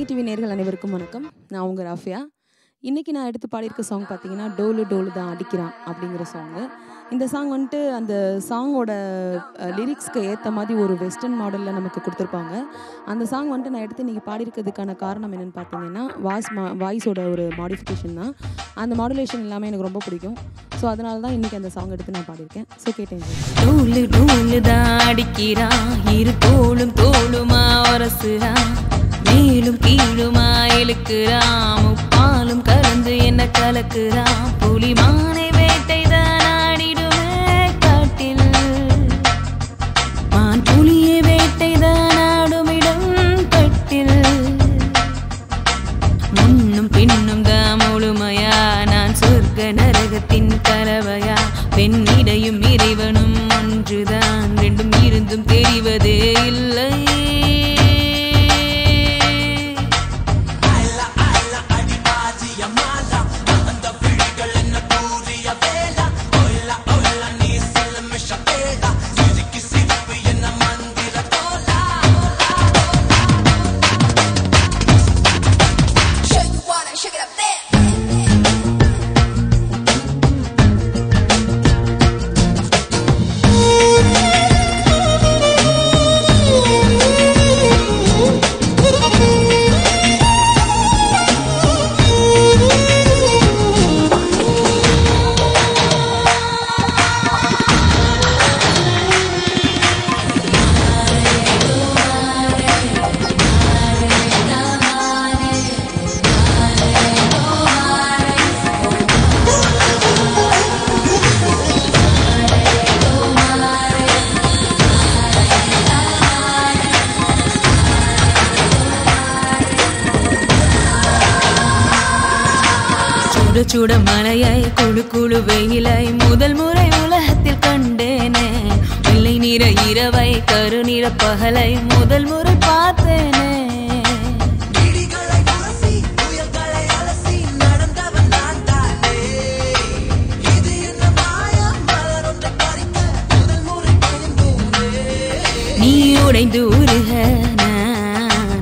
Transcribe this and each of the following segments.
Revathi TV நேயர்கள் அனைவருக்கும் வணக்கம். நான் உங்கள் ராஃபியா. இன்றைக்கி நான் எடுத்து பாடியிருக்க சாங் பார்த்தீங்கன்னா டோலு டோலு தான் அடிக்கிறான் அப்படிங்கிற சாங்கு. இந்த சாங் வந்துட்டு அந்த சாங்கோட லிரிக்ஸ்க்கு ஏற்ற மாதிரி ஒரு வெஸ்டர்ன் மாடலில் நமக்கு கொடுத்துருப்பாங்க. அந்த சாங் வந்துட்டு நான் எடுத்து இன்றைக்கி பாடியிருக்கிறதுக்கான காரணம் என்னென்னு பார்த்தீங்கன்னா வாய்ஸோட ஒரு மாடிஃபிகேஷன் தான். அந்த மாடுலேஷன் எல்லாமே எனக்கு ரொம்ப பிடிக்கும். ஸோ அதனால தான் இன்றைக்கி அந்த சாங் எடுத்து நான் பாடியிருக்கேன். ஸோ கேட்டேன். டோலு டோலு தான் அடிக்கிறான், இரு தோளும் தோளுமா உரசுறான், மேலும் கீழுமா இழுக்கிறான், முப்பாலும் கலந்து என்ன கலக்குறான், புலிமானை வேட்டை தான் ஆடிடுமே காட்டில், மான் புலியை வேட்டை தான் ஆடுமிடம் கட்டில், முன்னும் பின்னும் தான் முழுமையா, நான் சொர்க்க நரகத்தின் கலவையா, பெண்ணிடையும் இறைவனும் ஒன்றுதான், ரெண்டும் இருந்தும் தெரிவதே இல்லை. சுட மலையாய் குழு குழு வெயிலாய் முதல் முறை உலகத்தில் கண்டேனே, வெள்ளை நிற இரவை கருநிற பகலை முதல் முறை பார்த்தேனே, நீ உடைந்து உருக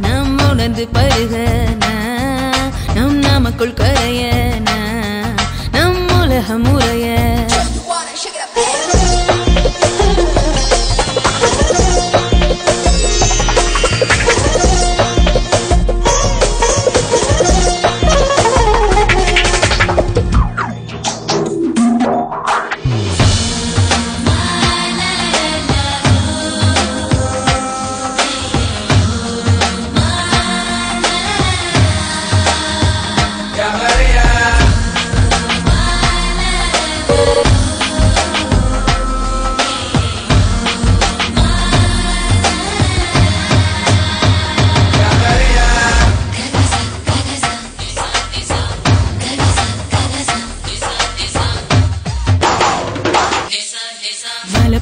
நம் உணர்ந்து பருக நம் நமக்குள் கரைய நம் உலக முறைய,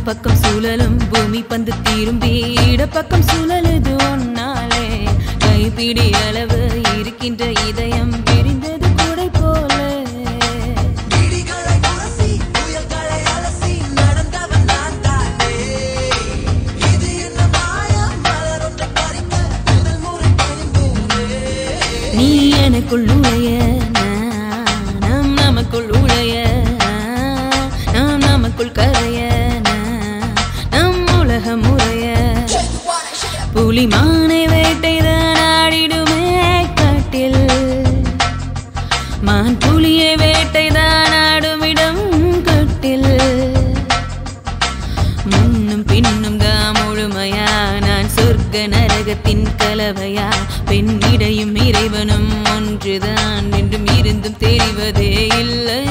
பக்கம் சுழலும் பூமி பந்து திரும்பி இடப்பக்கம் சுழலுது ஒன்னாலே, கைப்பிடி அளவு இருக்கின்ற இதயம் பிரிந்தது கூடை போல, நீ எனக்குள் நுழைய நம் நமக்குள் உழைய நாம் நமக்குள் கரைய முறைய, புலிமானை வேட்டை தான் ஆடிடுமே காட்டில், மான் புலியை வேட்டை தான் ஆடுமிடம் கட்டில், முன்னும் பின்னும் தான் முழுமையா, நான் சொர்க்க நரகத்தின் கலவையா, பெண்ணிடையும் இறைவனும் ஒன்றுதான், ரெண்டும் இருந்தும் தெரிவதே இல்லை.